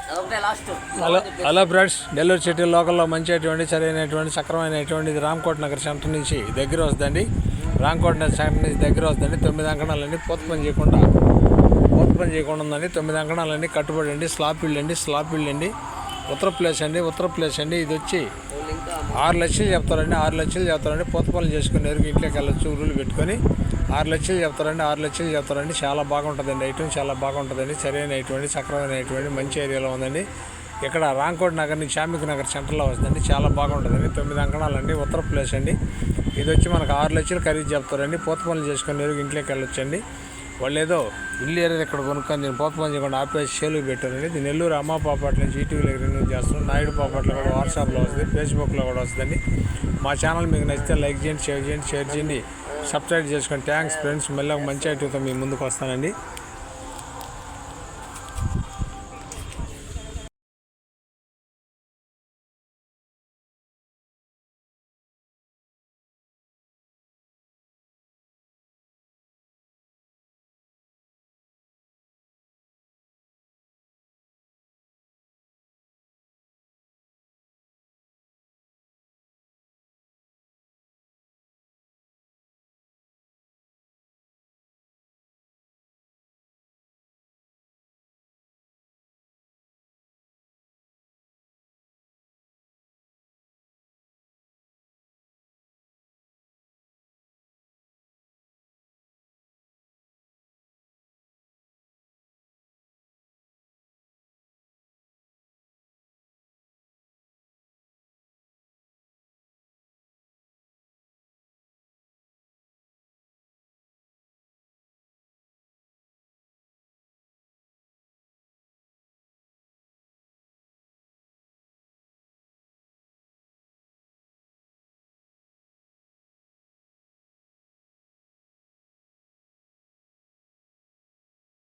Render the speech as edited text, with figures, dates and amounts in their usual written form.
Hello friends, Nellore city లోకల్లో మంచిటువంటి సరైనటువంటి సక్రమైనటువంటి ఇది రామకోట నగర్ సెంటర్ నుంచి దగ్గర వస్తుందండి. రామకోట నగర్ సెంటర్ నుంచి దగ్గర వస్తుందండి. 9 అంకణాలన్నీ పూత పని చేయకుండా ఉందండి. 9 అంకణాలన్నీ కట్టుబడి అండి. స్లాబ్ ఇల్లు అండి. ఉత్తర ప్లేస్ అండి. ఇది వచ్చి 6 లక్షలు చెప్తారండి. పూత పనులు చేసుకుని ఎరుగు ఇంట్లోకి వెళ్ళొచ్చు. ఊరులు పెట్టుకొని 6 లక్షలు చెప్తారండి. చాలా బాగుంటుందండి. ఐటమ్ చాలా బాగుంటుందండి. సరైనటువంటి సక్రమైనటువంటి మంచి ఏరియాలో ఉందండి. ఇక్కడ రామకోట నగర్ నుంచి శ్రామిక నగర్ సెంటర్లో వస్తుందండి. చాలా బాగుంటుందండి. 9 అంకణాలండి. ఉత్తర ప్లేస్ అండి. ఇది వచ్చి మనకు 6 లక్షలు ఖరీదు చెప్తారండి. పూత పనులు చేసుకుని ఎరుగు ఇంట్లోకి వెళ్ళొచ్చండి. వాళ్ళు ఏదో ఇల్లు ఏరియా ఇక్కడ కొనుక్కొని దీన్ని పూత పని చేయకుండా ఆపేసి సేలుకు పెట్టారండి. ఇది నెల్లూరు అమ్మ పాపాట్ల నుంచి ఈటీవీలో రిన్యూ చేస్తున్నాం. నాయుడు పాపాట్లో కూడా వాట్సాప్లో వస్తుంది, ఫేస్బుక్లో కూడా వస్తుందండి. మా ఛానల్ మీకు నచ్చితే లైక్ చేయండి, షేర్ చేయండి, సబ్స్క్రైబ్ చేసుకోండి. Thanks friends. మళ్ళీ ఒక మంచి ఐటమ్తో మీ ముందుకు వస్తానండి.